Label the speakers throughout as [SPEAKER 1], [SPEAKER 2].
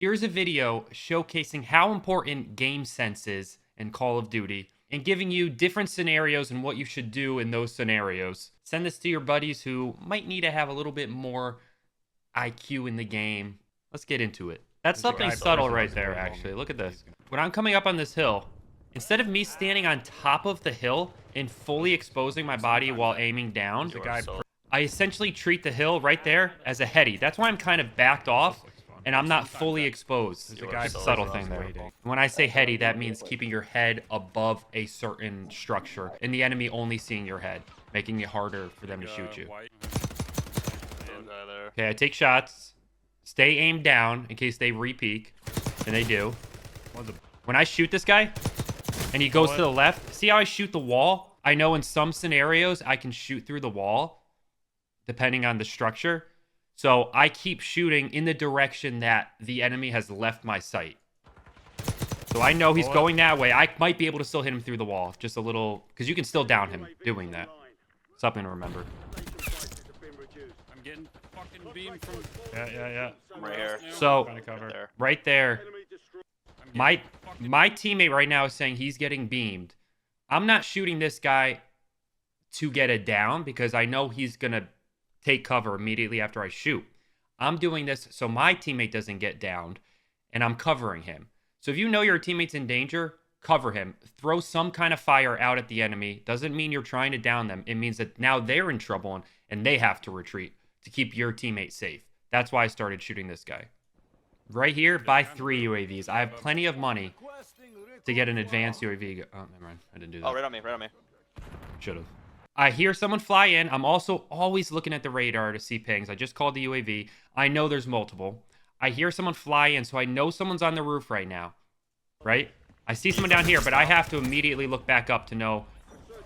[SPEAKER 1] Here's a video showcasing how important game sense is in Call of Duty and giving you different scenarios and what you should do in those scenarios. Send this to your buddies who might need to have a little bit more IQ in the game. Let's get into it. That's something subtle right there, actually. Look at this. When I'm coming up on this hill, instead of me standing on top of the hill and fully exposing my body while aiming down, I essentially treat the hill right there as a heady. That's why I'm kind of backed off and I'm not fully exposed. Just a subtle thing there. When I say heady, that means keeping your head above a certain structure and the enemy only seeing your head, making it harder for them to shoot you. Okay, I take shots. Stay aimed down in case they re-peek, and they do. When I shoot this guy, and he goes to the left, see how I shoot the wall? I know in some scenarios I can shoot through the wall, depending on the structure. So I keep shooting in the direction that the enemy has left my sight. So I know he's going that way. I might be able to still hit him through the wall. Just a little, because you can still down him doing that. Something to remember.
[SPEAKER 2] I'm getting fucking beamed from...
[SPEAKER 3] Yeah.
[SPEAKER 2] I'm right here.
[SPEAKER 1] So, right there, my teammate right now is saying he's getting beamed. I'm not shooting this guy to get it down because I know he's going to take cover immediately after I shoot. I'm doing this so my teammate doesn't get downed, and I'm covering him. So if you know your teammate's in danger, cover him. Throw some kind of fire out at the enemy. Doesn't mean you're trying to down them. It means that now they're in trouble and they have to retreat to keep your teammate safe. That's why I started shooting this guy. Right here, buy 3 UAVs. I have plenty of money to get an advanced UAV. Oh, never mind. I didn't do that.
[SPEAKER 2] Oh, right on me.
[SPEAKER 1] Should have. I hear someone fly in. I'm also always looking at the radar to see pings. I just called the UAV. I know there's multiple. I hear someone fly in, so I know someone's on the roof right now. Right? I see someone down here, but I have to immediately look back up to know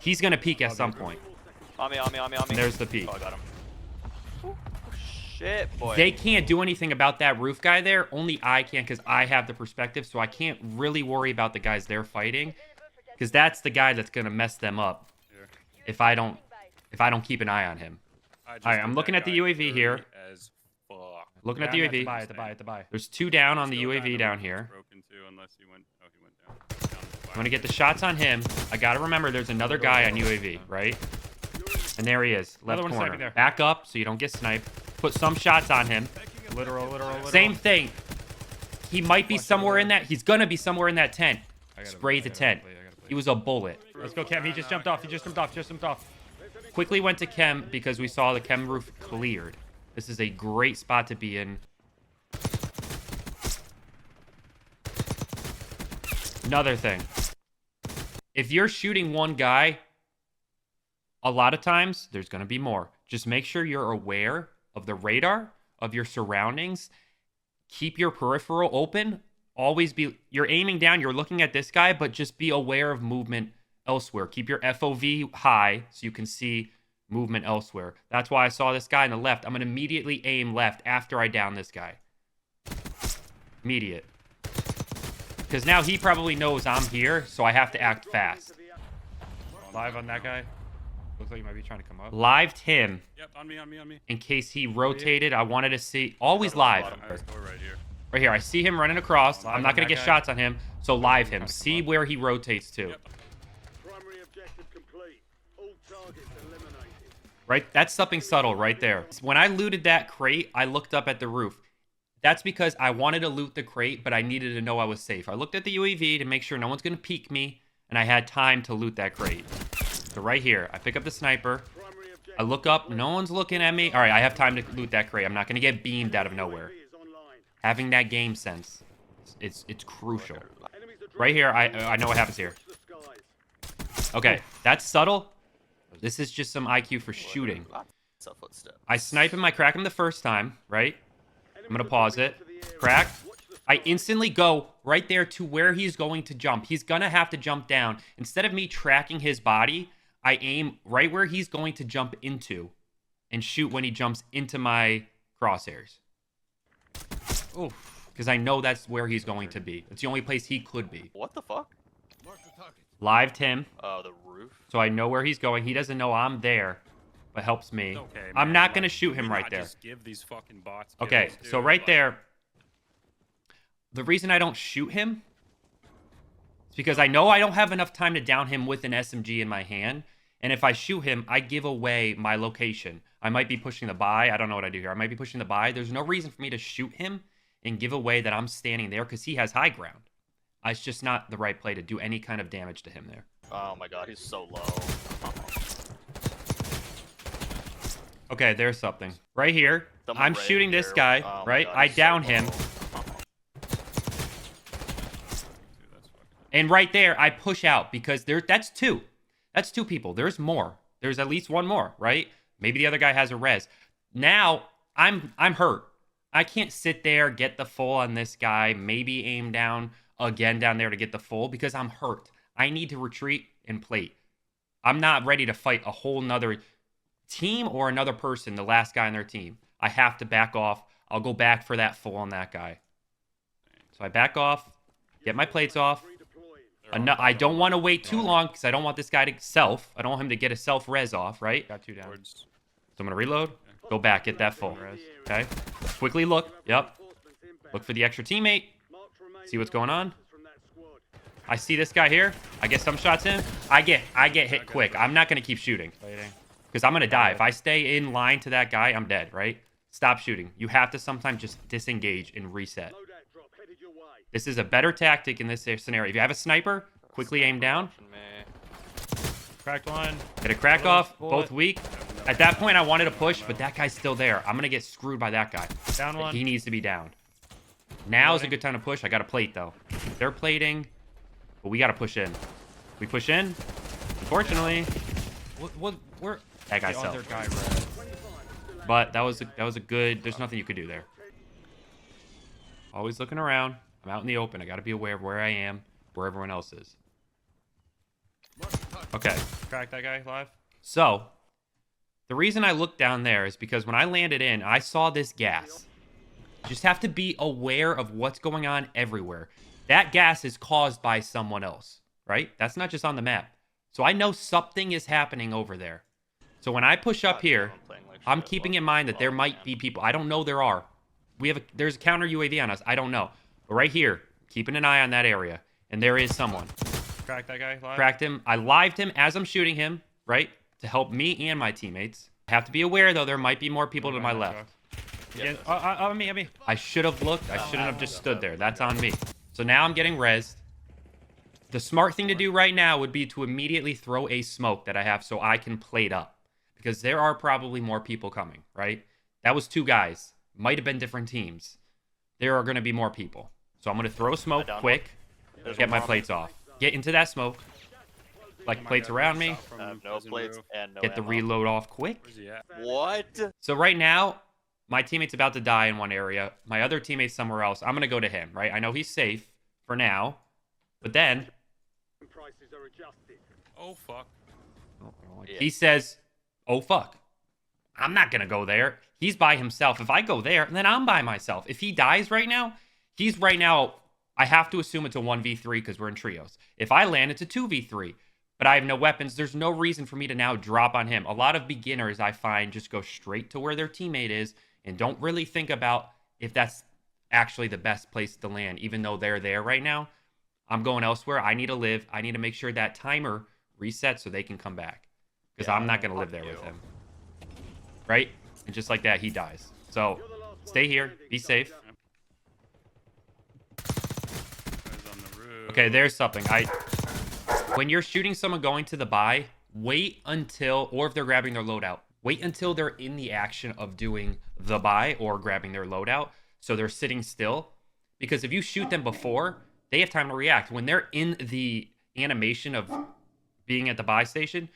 [SPEAKER 1] he's going to peek at some point.
[SPEAKER 2] On me.
[SPEAKER 1] And there's the peek.
[SPEAKER 2] Oh, I got him. Oh, shit, boy.
[SPEAKER 1] They can't do anything about that roof guy there. Only I can because I have the perspective, so I can't really worry about the guys they're fighting because that's the guy that's going to mess them up if I don't keep an eye on him. All right, I'm looking at the UAV here. Looking at the UAV.
[SPEAKER 3] At the buy.
[SPEAKER 1] There's 2 down on the UAV down here. I'm going to get the shots on him. I got to remember there's another guy on UAV, right? And there he is, left corner. Back up so you don't get sniped. Put some shots on him.
[SPEAKER 3] Literal.
[SPEAKER 1] Same thing. He might be somewhere in that. He's going to be somewhere in that tent. Spray the tent. He was a bullet.
[SPEAKER 3] Let's go, Chem. He just jumped off.
[SPEAKER 1] Quickly went to Chem because we saw the Chem roof cleared. This is a great spot to be in. Another thing. If you're shooting one guy, a lot of times there's going to be more. Just make sure you're aware of the radar, of your surroundings. Keep your peripheral open. Always be, you're aiming down, you're looking at this guy, but just be aware of movement elsewhere. Keep your FOV high so you can see movement elsewhere. That's why I saw this guy on the left. I'm going to immediately aim left after I down this guy. Immediate. Because now he probably knows I'm here, so I have to act fast.
[SPEAKER 3] Live on that guy. Looks like he might be trying to come up.
[SPEAKER 1] Lived him.
[SPEAKER 2] Yep, on me.
[SPEAKER 1] In case he rotated, I wanted to see. Always live.
[SPEAKER 2] Right here.
[SPEAKER 1] Right here. I see him running across. I'm not going to get
[SPEAKER 3] guy.
[SPEAKER 1] shots on him, so live him. See where he rotates to.
[SPEAKER 2] Yep.
[SPEAKER 4] Primary objective complete. All targets eliminated.
[SPEAKER 1] Right? That's something subtle right there. When I looted that crate, I looked up at the roof. That's because I wanted to loot the crate, but I needed to know I was safe. I looked at the UAV to make sure no one's going to peek me, and I had time to loot that crate. So right here, I pick up the sniper. I look up. No one's looking at me. All right, I have time to loot that crate. I'm not going to get beamed out of nowhere. Having that game sense, it's crucial. Right here, I know what happens here. Okay, that's subtle. This is just some IQ for shooting. I snipe him, I crack him the first time, right? I'm going to pause it. Crack. I instantly go right there to where he's going to jump. He's going to have to jump down. Instead of me tracking his body, I aim right where he's going to jump into and shoot when he jumps into my crosshairs. Because I know that's where he's going to be. It's the only place he could be.
[SPEAKER 2] What the fuck?
[SPEAKER 1] Lived him.
[SPEAKER 2] Oh, the roof.
[SPEAKER 1] So I know where he's going. He doesn't know I'm there, but helps me. I'm not going to shoot him right there.
[SPEAKER 2] Just give these fucking bots
[SPEAKER 1] Okay,
[SPEAKER 2] kills,
[SPEAKER 1] so
[SPEAKER 2] dude.
[SPEAKER 1] right there, The reason I don't shoot him is because I know I don't have enough time to down him with an SMG in my hand. And if I shoot him, I give away my location. I might be pushing the buy. I don't know what I do here. I might be pushing the buy. There's no reason for me to shoot him and give away that I'm standing there because he has high ground. It's just not the right play to do any kind of damage to him there.
[SPEAKER 2] Oh my god, he's so low.
[SPEAKER 1] Okay, there's something. Right here,
[SPEAKER 2] Someone
[SPEAKER 1] I'm
[SPEAKER 2] right
[SPEAKER 1] shooting this
[SPEAKER 2] here.
[SPEAKER 1] guy,
[SPEAKER 2] Oh my
[SPEAKER 1] right?
[SPEAKER 2] God,
[SPEAKER 1] I
[SPEAKER 2] he's so
[SPEAKER 1] down
[SPEAKER 2] low.
[SPEAKER 1] him.
[SPEAKER 3] Dude, that's fucking...
[SPEAKER 1] And right there, I push out because that's two. That's two people. There's more. There's at least one more, right? Maybe the other guy has a res. Now, I'm hurt. I can't sit there, get the full on this guy, maybe aim down again down there to get the full because I'm hurt. I need to retreat and plate. I'm not ready to fight a whole nother team or another person, the last guy on their team. I have to back off. I'll go back for that full on that guy. So I back off, get my plates off. I don't want to wait too long because I don't want this guy to self. I don't want him to get a self-res off, right?
[SPEAKER 3] Got 2 down.
[SPEAKER 2] Towards...
[SPEAKER 1] So I'm going to reload, go back, get that full. Okay? Quickly look. Yep. Look for the extra teammate. See what's going on. I see this guy here. I get some shots in. I get hit quick. I'm not going to keep shooting
[SPEAKER 3] Waiting.
[SPEAKER 1] because I'm going to die. If I stay in line to that guy, I'm dead, right? Stop shooting. You have to sometimes just disengage and reset. This is a better tactic in this scenario. If you have a sniper, quickly aim down.
[SPEAKER 3] Cracked one.
[SPEAKER 1] Get a crack off.
[SPEAKER 3] Bullet.
[SPEAKER 1] Both weak. At that point, I wanted to push, but that guy's still there. I'm going to get screwed by that guy.
[SPEAKER 3] Down one.
[SPEAKER 1] He needs to be downed. Now is a good time to push. I got to plate, though. They're plating, but we got to push in. We push in. Unfortunately,
[SPEAKER 3] Where?
[SPEAKER 1] that guy
[SPEAKER 3] The other
[SPEAKER 1] self.
[SPEAKER 3] guy red.
[SPEAKER 1] But that was a good. There's nothing you could do there. Always looking around. I'm out in the open. I got to be aware of where I am, where everyone else is. Okay.
[SPEAKER 3] Cracked that guy live.
[SPEAKER 1] So, the reason I looked down there is because when I landed in, I saw this gas. You just have to be aware of what's going on everywhere. That gas is caused by someone else, right? That's not just on the map. So I know something is happening over there. So when I push up here, I'm keeping in mind that there might be people. I don't know there are. There's a counter UAV on us. I don't know. But right here, keeping an eye on that area. And there is someone.
[SPEAKER 3] Cracked that guy live.
[SPEAKER 1] Cracked him. I lived him as I'm shooting him, right? To help me and my teammates. I have to be aware, though, there might be more people to my left.
[SPEAKER 3] Yeah. On me.
[SPEAKER 1] I should have looked. I shouldn't have just stood there. That's on me. So now I'm getting rezzed. The smart thing to do right now would be to immediately throw a smoke that I have so I can plate up. Because there are probably more people coming, right? That was 2 guys. Might have been different teams. There are going to be more people. So I'm going to throw a smoke quick. Get my plates off. Get into that smoke. Like plates around me.
[SPEAKER 2] no plates and no
[SPEAKER 1] Get the
[SPEAKER 2] ammo.
[SPEAKER 1] reload off quick.
[SPEAKER 3] Where's he at?
[SPEAKER 2] What?
[SPEAKER 1] So right now, my teammate's about to die in one area. My other teammate's somewhere else. I'm going to go to him, right? I know he's safe for now. But then
[SPEAKER 4] Prices are adjusted.
[SPEAKER 3] Oh fuck.
[SPEAKER 2] Yeah.
[SPEAKER 1] he says, oh, fuck. I'm not going to go there. He's by himself. If I go there, then I'm by myself. If he dies right now, I have to assume it's a 1v3 because we're in trios. If I land, it's a 2v3. But I have no weapons. There's no reason for me to now drop on him. A lot of beginners, I find, just go straight to where their teammate is and don't really think about if that's actually the best place to land, even though they're there right now. I'm going elsewhere. I need to live. I need to make sure that timer resets so they can come back. Because I'm not going to live there with him. Right? And just like that, he dies. So, stay here. Be safe.
[SPEAKER 3] Guys on the roof.
[SPEAKER 1] Okay, there's something. When you're shooting someone going to the buy, wait until, or if they're grabbing their loadout, wait until they're in the action of doing the buy or grabbing their loadout. So they're sitting still. Because if you shoot them before, they have time to react. When they're in the animation of being at the buy station,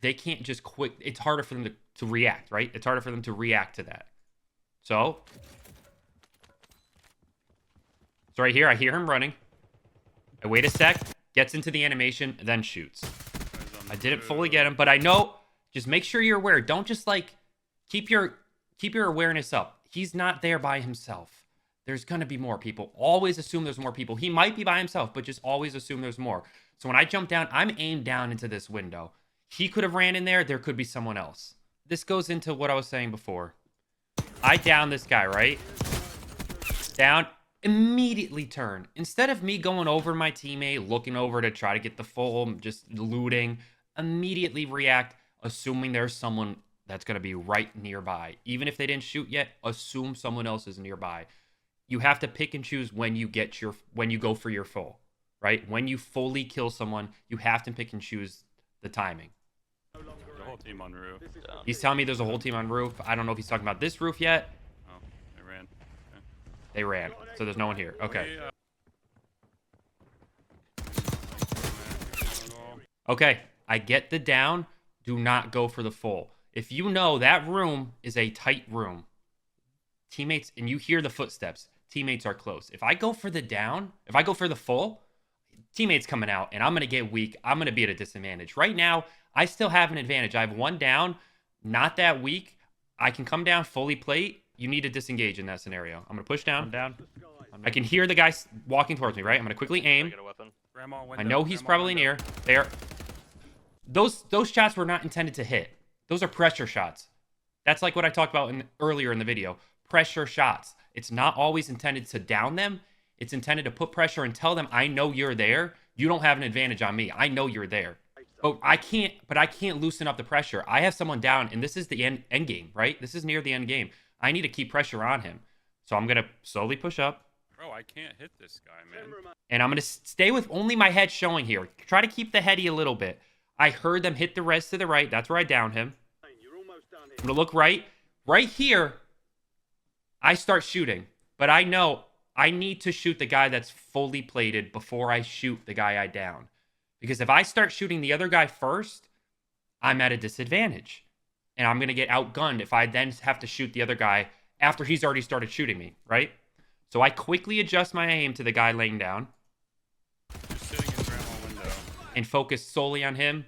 [SPEAKER 1] they can't just quit. It's harder for them to react, right? It's harder for them to react to that. So right here, I hear him running. I wait a sec, gets into the animation, then shoots. I didn't fully get him, but I know, just make sure you're aware. Don't just like, keep your awareness up. He's not there by himself. There's going to be more people. Always assume there's more people. He might be by himself, but just always assume there's more. So when I jump down, I'm aimed down into this window. He could have ran in there. There could be someone else. This goes into what I was saying before. I down this guy, right? Down. Immediately turn. Instead of me going over my teammate, looking over to try to get the full, just looting, immediately react, assuming there's someone that's going to be right nearby. Even if they didn't shoot yet, assume someone else is nearby. You have to pick and choose when you go for your full, right? When you fully kill someone, you have to pick and choose the timing.
[SPEAKER 3] The whole team on roof.
[SPEAKER 1] He's telling me there's a whole team on roof. I don't know if he's talking about this roof yet.
[SPEAKER 3] Oh, they ran. Okay.
[SPEAKER 1] They ran, so there's no one here. Okay. Okay, I get the down. Do not go for the full. If you know that room is a tight room, teammates, and you hear the footsteps, teammates are close. If I go for the down, if I go for the full, teammates coming out, and I'm going to get weak. I'm going to be at a disadvantage. Right now, I still have an advantage. I have one down, not that weak. I can come down, fully plate. You need to disengage in that scenario. I'm going to push down.
[SPEAKER 3] I'm down.
[SPEAKER 1] I can hear the guy walking towards me, right? I'm going to quickly aim.
[SPEAKER 2] Get a weapon.
[SPEAKER 3] Grandma window,
[SPEAKER 1] I know he's
[SPEAKER 3] grandma
[SPEAKER 1] probably
[SPEAKER 3] window.
[SPEAKER 1] near. There. Those shots were not intended to hit. Those are pressure shots. That's like what I talked about earlier in the video. Pressure shots. It's not always intended to down them. It's intended to put pressure and tell them, I know you're there. You don't have an advantage on me. I know you're there. But I can't loosen up the pressure. I have someone down, and this is the end game, right? This is near the end game. I need to keep pressure on him. So I'm going to slowly push up.
[SPEAKER 3] Bro, I can't hit this guy, man.
[SPEAKER 1] And I'm going to stay with only my head showing here. Try to keep the heady a little bit. I heard them hit the res to the right. That's where I downed him.
[SPEAKER 4] You're almost done here.
[SPEAKER 1] I'm going to look right. Right here, I start shooting. But I know I need to shoot the guy that's fully plated before I shoot the guy I down. Because if I start shooting the other guy first, I'm at a disadvantage. And I'm going to get outgunned if I then have to shoot the other guy after he's already started shooting me, right? So I quickly adjust my aim to the guy laying down
[SPEAKER 3] Just sitting in grandma window.
[SPEAKER 1] and focus solely on him.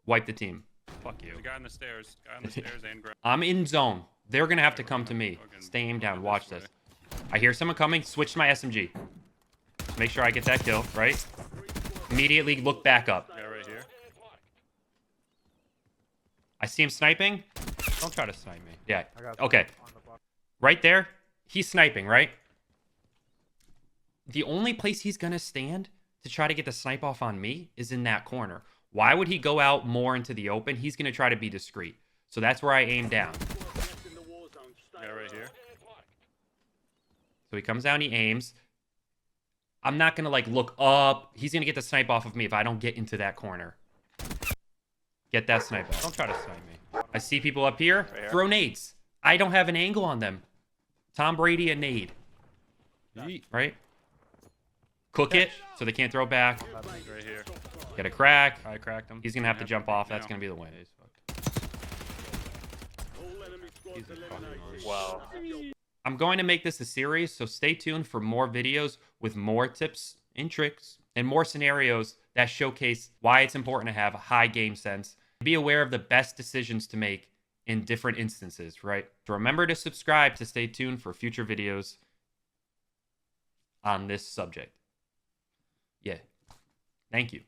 [SPEAKER 1] Wipe the team.
[SPEAKER 3] Fuck you. The guy on the stairs. Guy on the stairs and grandma.
[SPEAKER 1] I'm in zone. They're going to have to come to me. Stay aim down. Watch this. I hear someone coming. Switch to my SMG. Make sure I get that kill, right? Immediately look back up.
[SPEAKER 3] Guy right here.
[SPEAKER 1] I see him sniping. Don't try to snipe me. Yeah. Okay. Right there. He's sniping, right? The only place he's going to stand to try to get the snipe off on me is in that corner. Why would he go out more into the open? He's going to try to be discreet. So that's where I aim down.
[SPEAKER 4] In the war zone, stay
[SPEAKER 3] Guy right here.
[SPEAKER 1] So he comes down, he aims. I'm not going to, like, look up. He's going to get the snipe off of me if I don't get into that corner. Get that snipe off. Don't try to snipe me. I see people up here.
[SPEAKER 2] Right here.
[SPEAKER 1] Throw nades. I don't have an angle on them. Tom Brady, a nade. Right? Cook it so they can't throw back.
[SPEAKER 3] He's right here.
[SPEAKER 1] Get a crack.
[SPEAKER 3] I cracked him.
[SPEAKER 1] He's going to have to
[SPEAKER 3] Yep,
[SPEAKER 1] jump off. That's
[SPEAKER 3] now.
[SPEAKER 1] going to be the way. He's fucked.
[SPEAKER 4] all enemy squads
[SPEAKER 1] He's a fucking
[SPEAKER 4] eliminated.
[SPEAKER 2] Wow.
[SPEAKER 1] I'm going to make this a series, so stay tuned for more videos with more tips and tricks and more scenarios that showcase why it's important to have a high game sense. Be aware of the best decisions to make in different instances, right? So remember to subscribe to stay tuned for future videos on this subject. Yeah. Thank you.